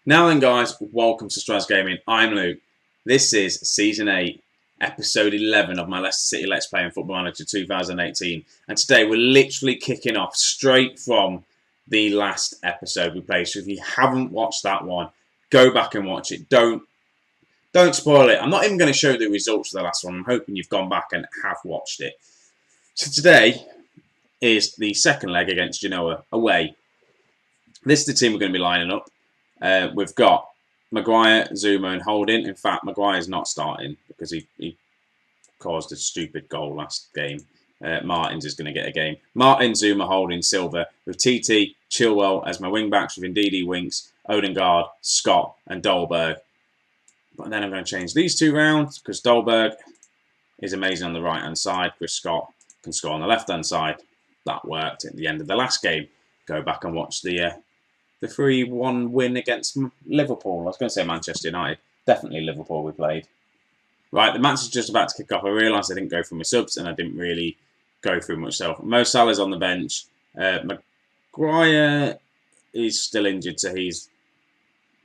Now then guys, welcome to Strasz Gaming. I'm Luke. This is Season 8, Episode 11 of my Leicester City Let's Play in Football Manager 2018. And today we're literally kicking off straight from the last episode we played. So if you haven't watched that one, go back and watch it. Don't spoil it. I'm not even going to show the results of the last one. I'm hoping you've gone back and have watched it. So today is the second leg against Genoa, away. This is the team we're going to be lining up. We've got Maguire, Zuma and Holding. In fact, Maguire's not starting because he caused a stupid goal last game. Martins is going to get a game. Martin, Zuma, Holding, Silva with TT, Chilwell as my wing-backs with Ndidi, Winks, Odegaard, Scott and Dolberg. But then I'm going to change these two rounds because Dolberg is amazing on the right-hand side. Chris Scott can score on the left-hand side. That worked at the end of the last game. Go back and watch the 3-1 win against Liverpool. I was going to say Manchester United. Definitely Liverpool we played. Right, the match is just about to kick off. I realised I didn't go through my subs and I didn't really go through much self. Mo Salah's on the bench. Maguire is still injured, so he's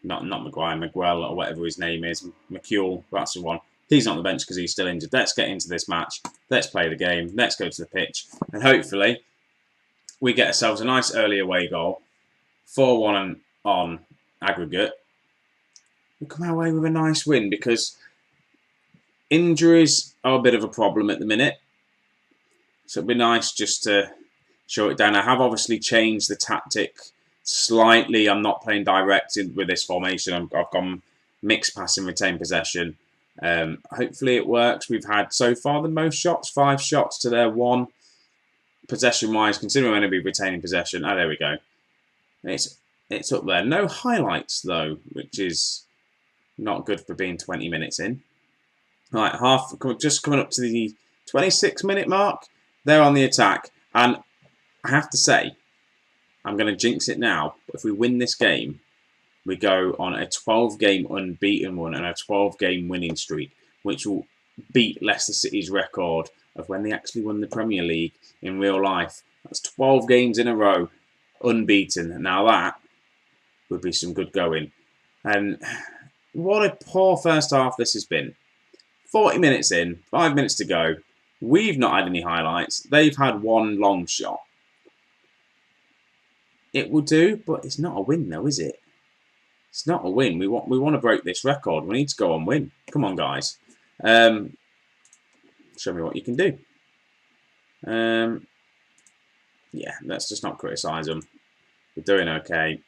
not Maguire, Miguel or whatever his name is. McCule, that's the one. He's not on the bench because he's still injured. Let's get into this match. Let's play the game. Let's go to the pitch. And hopefully we get ourselves a nice early away goal. 4-1 on aggregate. We come away with a nice win because injuries are a bit of a problem at the minute. So it'd be nice just to show it down. I have obviously changed the tactic slightly. I'm not playing direct with this formation. I've gone mixed passing, retain possession. Hopefully it works. We've had so far the most shots, 5 shots to their 1. Possession-wise, considering we're going to be retaining possession. Oh, there we go. It's up there. No highlights, though, which is not good for being 20 minutes in. Right, just coming up to the 26-minute mark. They're on the attack. And I have to say, I'm going to jinx it now, but if we win this game, we go on a 12-game unbeaten one and a 12-game winning streak, which will beat Leicester City's record of when they actually won the Premier League in real life. That's 12 games in a row. Unbeaten. Now that would be some good going. And what a poor first half this has been. 40 minutes in, 5 minutes to go. We've not had any highlights. They've had one long shot. It will do, but it's not a win though, is it? It's not a win. We want to break this record. We need to go and win. Come on, guys. Show me what you can do. Yeah, let's just not criticise them. We're doing okay.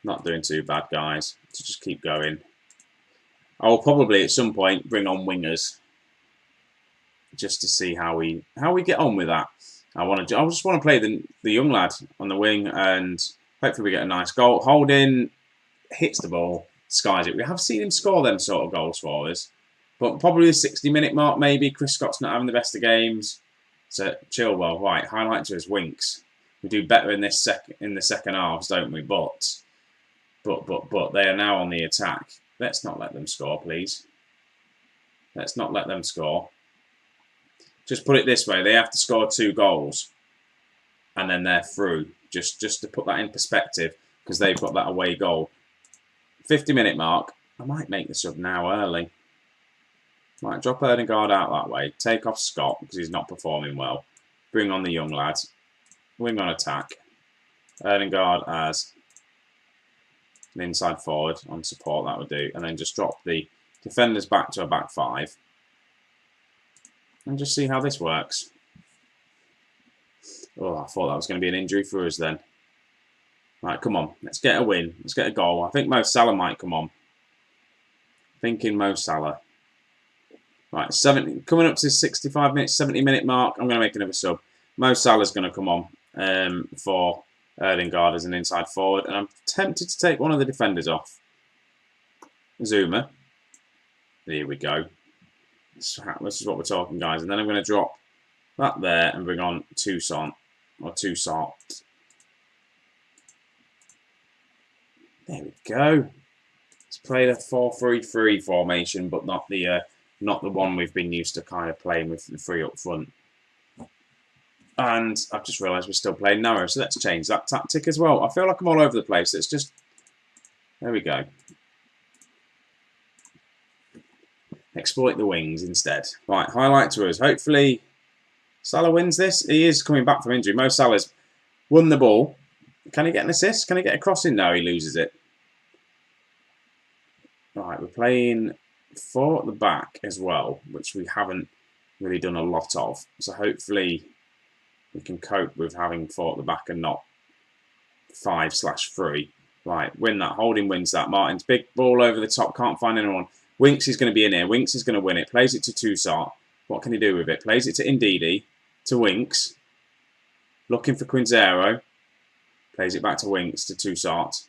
Not doing too bad, guys. So just keep going. I will probably at some point bring on wingers just to see how we get on with that. I just want to play the young lad on the wing and hopefully we get a nice goal. Holding hits the ball, skies it. We have seen him score them sort of goals for us, but probably the 60-minute mark maybe. Chris Scott's not having the best of games. So Chilwell, right, highlight to his Winks. We do better in the second halves, don't we? But they are now on the attack. Let's not let them score, please. Let's not let them score. Just put it this way, they have to score 2 goals and then they're through. Just to put that in perspective, because they've got that away goal. 50-minute mark. I might make the sub now early. Might drop Odegaard out that way. Take off Scott because he's not performing well. Bring on the young lads. Wing on attack. Odegaard as an inside forward on support, that would do. And then just drop the defenders back to a back 5. And just see how this works. Oh, I thought that was going to be an injury for us then. Right, come on. Let's get a win. Let's get a goal. I think Mo Salah might come on. Thinking Mo Salah. Right, coming up to 65 minutes, 70-minute mark. I'm going to make another sub. Mo Salah's going to come on for Odegaard as an inside forward. And I'm tempted to take one of the defenders off. Zuma. There we go. This is what we're talking, guys. And then I'm going to drop that there and bring on Toussaint. There we go. Let's play the 4-3-3 formation, but not the one we've been used to kind of playing with the 3 up front. And I've just realised we're still playing narrow, so let's change that tactic as well. I feel like I'm all over the place. Let's just There we go. Exploit the wings instead. Right, highlight to us. Hopefully Salah wins this. He is coming back from injury. Mo Salah's won the ball. Can he get an assist? Can he get a crossing? No, he loses it. Right, we're playing 4 at the back as well, which we haven't really done a lot of. So hopefully we can cope with having 4 at the back and not 5/3. Right, win that. Holding wins that. Martin's big ball over the top. Can't find anyone. Winks is going to be in here. Winks is going to win it. Plays it to Toussaint. What can he do with it? Plays it to Ndidi. To Winks. Looking for Quinzero. Plays it back to Winks. To Toussaint.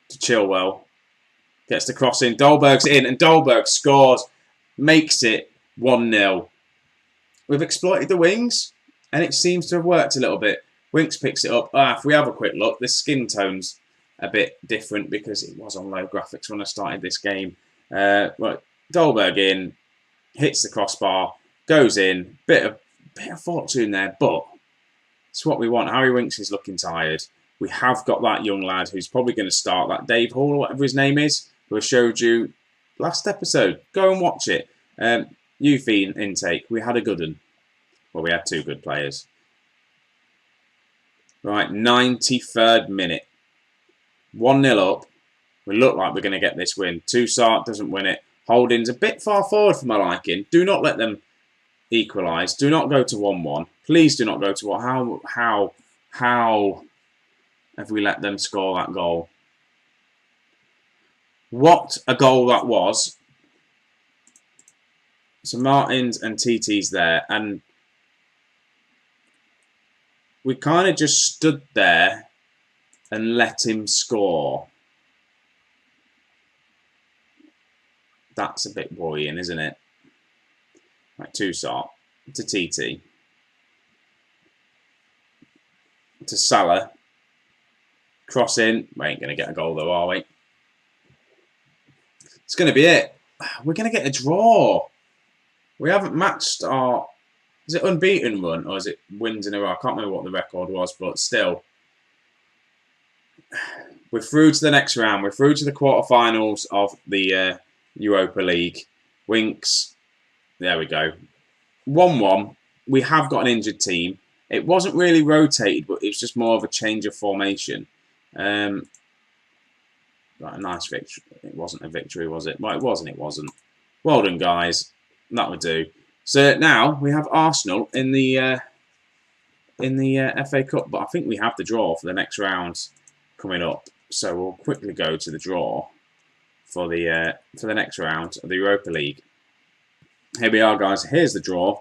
To Chilwell. Gets the cross in. Dolberg's in. And Dolberg scores. Makes it 1-0. We've exploited the wings. And it seems to have worked a little bit. Winks picks it up. If we have a quick look, the skin tone's a bit different because it was on low graphics when I started this game. Right, Dolberg in, hits the crossbar, goes in. Bit of fortune there, but it's what we want. Harry Winks is looking tired. We have got that young lad who's probably going to start, that Dave Hall or whatever his name is, who I showed you last episode. Go and watch it. Youth intake. We had a good one. Well, we had 2 good players. Right, 93rd minute. 1-0 up. We look like we're going to get this win. Toussaint doesn't win it. Holding's a bit far forward for my liking. Do not let them equalise. Do not go to 1-1. Please do not go to 1. How have we let them score that goal? What a goal that was. So Martins and TT's there, and we kind of just stood there and let him score. That's a bit worrying, isn't it? Right, Toussaint to TT. To Salah. Cross in. We ain't going to get a goal though, are we? It's going to be it. We're going to get a draw. We haven't matched our... Is it unbeaten run or is it wins in a row? I can't remember what the record was, but still. We're through to the next round. We're through to the quarterfinals of the Europa League. Winks. There we go. 1-1. We have got an injured team. It wasn't really rotated, but it was just more of a change of formation. Right, a nice victory. It wasn't a victory, was it? Well, it was and it wasn't. Well done, guys. That would do. So now we have Arsenal in the FA Cup, but I think we have the draw for the next round coming up. So we'll quickly go to the draw for the next round of the Europa League. Here we are, guys. Here's the draw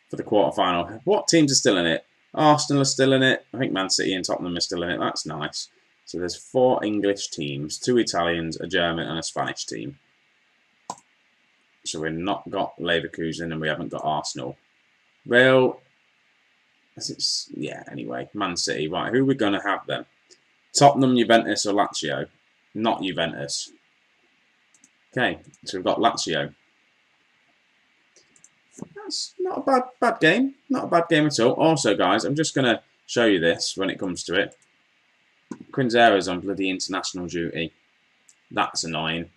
for the quarterfinal. What teams are still in it? Arsenal are still in it. I think Man City and Tottenham are still in it. That's nice. So there's 4 English teams, 2 Italians, a German, and a Spanish team. So we've not got Leverkusen and we haven't got Arsenal. Well, yeah, anyway, Man City. Right, who are we going to have then? Tottenham, Juventus or Lazio? Not Juventus. Okay, so we've got Lazio. That's not a bad game. Not a bad game at all. Also, guys, I'm just going to show you this when it comes to it. Quinzero's on bloody international duty. That's annoying.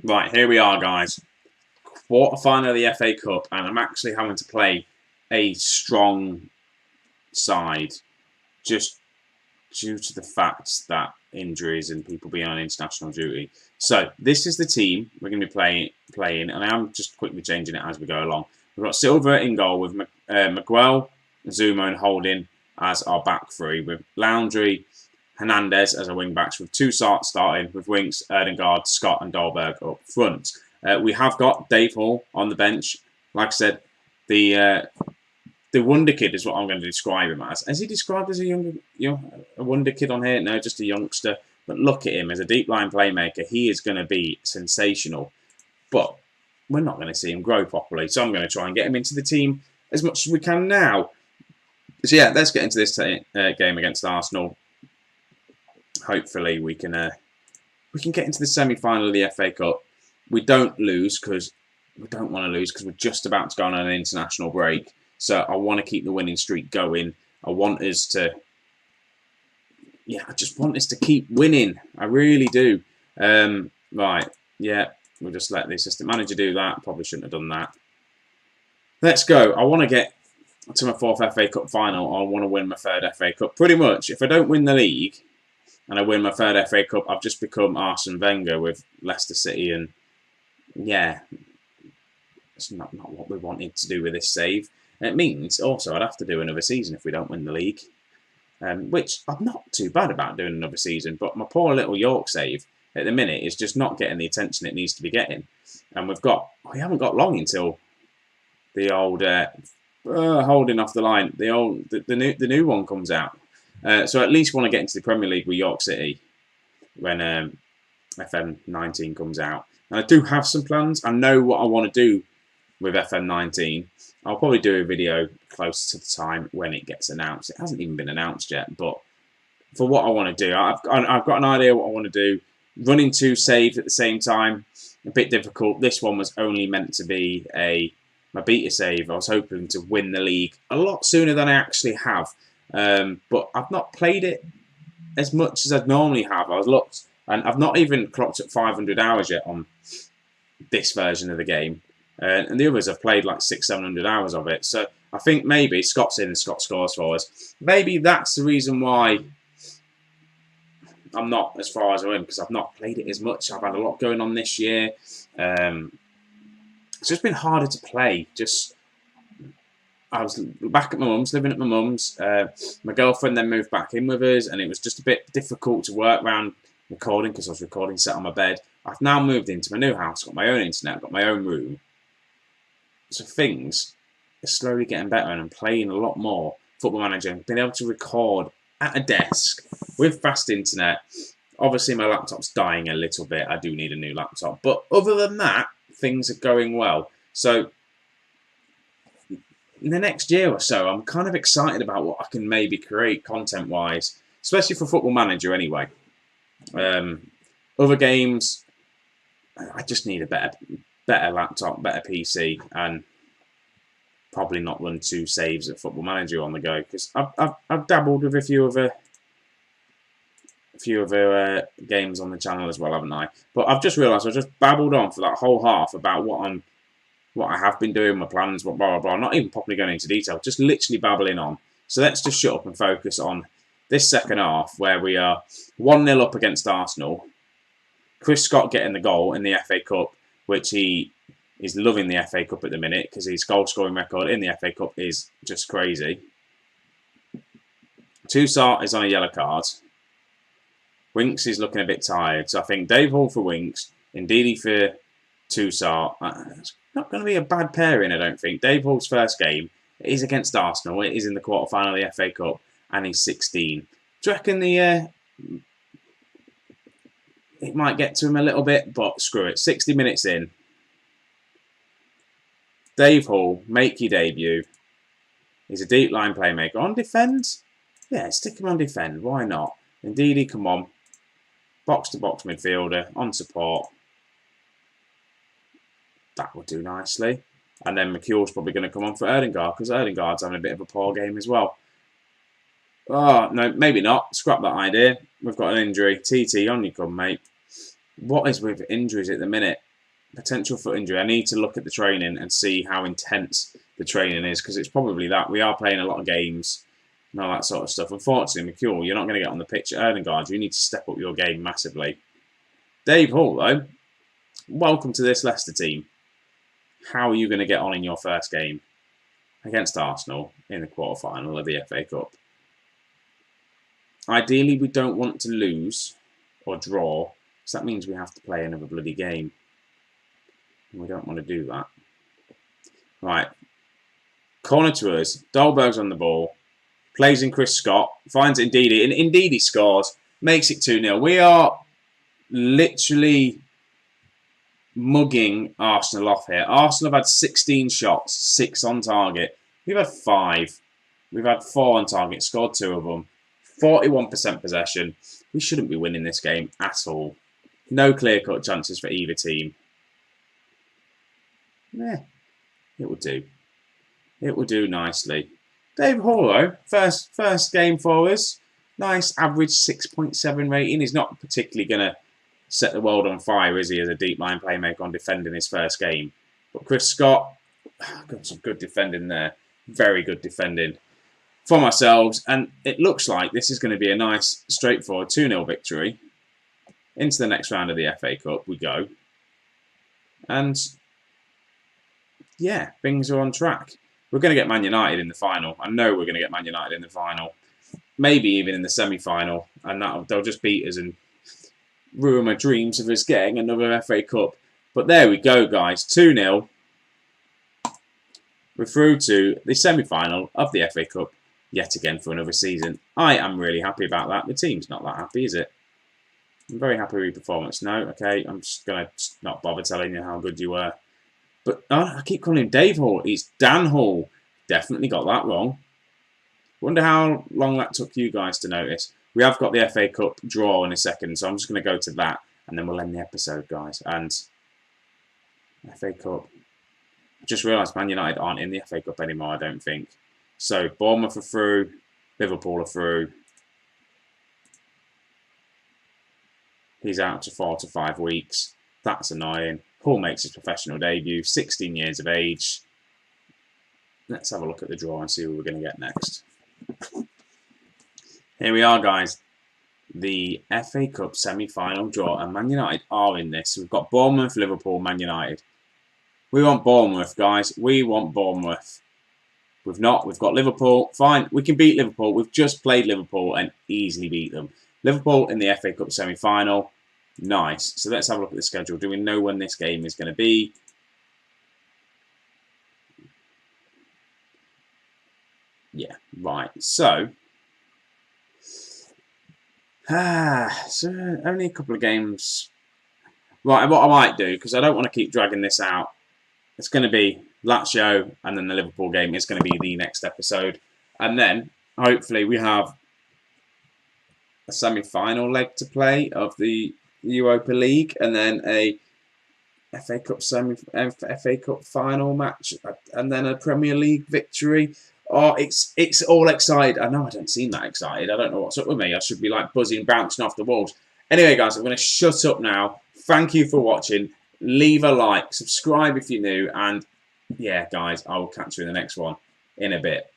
Right, here we are, guys. Quarter-final of the FA Cup, and I'm actually having to play a strong side just due to the fact that injuries and people being on international duty. So, this is the team we're going to be playing, and I am just quickly changing it as we go along. We've got Silva in goal with Miguel, Zuma and Holding as our back three, with Laundry, Hernandez as our wing backs, with Toussaint starting, with Winks, Erdegaard, Scott and Dolberg up front. We have got Dave Hall on the bench. Like I said, the wonder kid is what I'm going to describe him as. Is he described as a wonder kid on here? No, just a youngster. But look at him as a deep line playmaker. He is going to be sensational. But we're not going to see him grow properly. So I'm going to try and get him into the team as much as we can now. So yeah, let's get into this game against Arsenal. Hopefully we can get into the semi-final of the FA Cup. We don't lose because we don't want to lose because we're just about to go on an international break. So I want to keep the winning streak going. I want us to, yeah, I just want us to keep winning. I really do. Right, yeah, we'll just let the assistant manager do that. Probably shouldn't have done that. Let's go. I want to get to my 4th FA Cup final. I want to win my 3rd FA Cup. Pretty much, if I don't win the league and I win my 3rd FA Cup, I've just become Arsene Wenger with Leicester City. And yeah, it's not what we wanted to do with this save. And it means also I'd have to do another season if we don't win the league. Which I'm not too bad about doing another season. But my poor little York save at the minute is just not getting the attention it needs to be getting. And we haven't got long until the old holding off the line. The new one comes out. So at least want to get into the Premier League with York City when FM19 comes out. And I do have some plans. I know what I want to do with FM19. I'll probably do a video close to the time when it gets announced. It hasn't even been announced yet, but for what I want to do, I've got an idea what I want to do. Running 2 saves at the same time, a bit difficult. This one was only meant to be my beta save. I was hoping to win the league a lot sooner than I actually have. But I've not played it as much as I'd normally have. I was looked, and I've not even clocked at 500 hours yet on this version of the game. And the others have played like 600-700 hours of it. So I think maybe Scott's in and Scott scores for us. Maybe that's the reason why I'm not as far as I am, because I've not played it as much. I've had a lot going on this year. It's just been harder to play. I was back at my mum's, living at my mum's. My girlfriend then moved back in with us, and it was just a bit difficult to work around recording because I was recording sat on my bed. I've now moved into my new house, got my own internet, got my own room. So things are slowly getting better, and I'm playing a lot more Football Manager, being able to record at a desk with fast internet. Obviously, my laptop's dying a little bit. I do need a new laptop. But other than that, things are going well. So in the next year or so, I'm kind of excited about what I can maybe create content-wise, especially for Football Manager anyway. Other games, I just need a better laptop, better PC, and probably not run 2 saves at Football Manager on the go, because I've dabbled with a few other games on the channel as well, haven't I? But I've just realised I just babbled on for that whole half about what I have been doing, my plans, blah blah blah. Not even properly going into detail, just literally babbling on. So let's just shut up and focus on this second half, where we are 1-0 up against Arsenal. Chris Scott getting the goal in the FA Cup, which he is loving the FA Cup at the minute because his goal-scoring record in the FA Cup is just crazy. Toussaint is on a yellow card. Winks is looking a bit tired, so I think Dave Hall for Winks, Ndidi for Toussaint. It's not going to be a bad pairing, I don't think. Dave Hall's first game is against Arsenal. It is in the quarter-final of the FA Cup, and he's 16. Do you reckon it might get to him a little bit, but screw it. 60 minutes in. Dave Hall, make your debut. He's a deep line playmaker. On defend? Yeah, stick him on defend. Why not? Ndidi, come on. Box-to-box midfielder. On support. That would do nicely. And then McHugh's probably going to come on for Erdegaard, because Erdegaard's having a bit of a poor game as well. Oh, no, maybe not. Scrap that idea. We've got an injury. TT, on you come, mate. What is with injuries at the minute? Potential foot injury. I need to look at the training and see how intense the training is, because it's probably that. We are playing a lot of games and all that sort of stuff. Unfortunately, McHugh, you're not going to get on the pitch at Erdegaard. You need to step up your game massively. Dave Hall, though, welcome to this Leicester team. How are you going to get on in your first game against Arsenal in the quarter-final of the FA Cup? Ideally, we don't want to lose or draw, so that means we have to play another bloody game. And we don't want to do that. Right. Corner to us. Dolberg's on the ball. Plays in Chris Scott. Finds Ndidi. And Ndidi scores. Makes it 2-0. We are literally mugging Arsenal off here. Arsenal have had 16 shots. 6 on target. We've had 5. We've had 4 on target. Scored 2 of them. 41% possession. We shouldn't be winning this game at all. No clear-cut chances for either team. Yeah, it will do. It will do nicely. Dave Hall, though, first game for us. Nice average 6.7 rating. He's not particularly going to set the world on fire, is he, as a deep line playmaker on defending his first game. But Chris Scott, got some good defending there. Very good defending from ourselves. And it looks like this is going to be a nice, straightforward 2-0 victory. Into the next round of the FA Cup we go. And yeah, things are on track. We're going to get Man United in the final. I know we're going to get Man United in the final. Maybe even in the semi-final. And they'll just beat us and ruin my dreams of us getting another FA Cup. But there we go, guys. 2-0. We're through to the semi-final of the FA Cup yet again for another season. I am really happy about that. The team's not that happy, is it? I'm very happy with your performance. No, okay, I'm just going to not bother telling you how good you were. But I keep calling him Dave Hall. He's Dan Hall. Definitely got that wrong. Wonder how long that took you guys to notice. We have got the FA Cup draw in a second, so I'm just going to go to that, and then we'll end the episode, guys. And FA Cup. I just realised Man United aren't in the FA Cup anymore, I don't think. So, Bournemouth are through. Liverpool are through. He's out to 4 to 5 weeks. That's annoying. Paul makes his professional debut, 16 years of age. Let's have a look at the draw and see who we're going to get next. Here we are, guys. The FA Cup semi-final draw, and Man United are in this. We've got Bournemouth, Liverpool, Man United. We want Bournemouth, guys. We want Bournemouth. We've got Liverpool. Fine, we can beat Liverpool. We've just played Liverpool and easily beat them. Liverpool in the FA Cup semi-final. Nice. So let's have a look at the schedule. Do we know when this game is going to be? Yeah, right. So only a couple of games. Right, what I might do, because I don't want to keep dragging this out, it's going to be Lazio, and then the Liverpool game is going to be the next episode. And then, hopefully, we have a semi-final leg to play of the Europa League, and then a FA Cup FA Cup final match, and then a Premier League victory. Oh, it's all excited. I know I don't seem that excited. I don't know what's up with me. I should be like buzzing, bouncing off the walls. Anyway, guys, I'm going to shut up now. Thank you for watching. Leave a like, subscribe if you're new, and yeah, guys, I will catch you in the next one in a bit.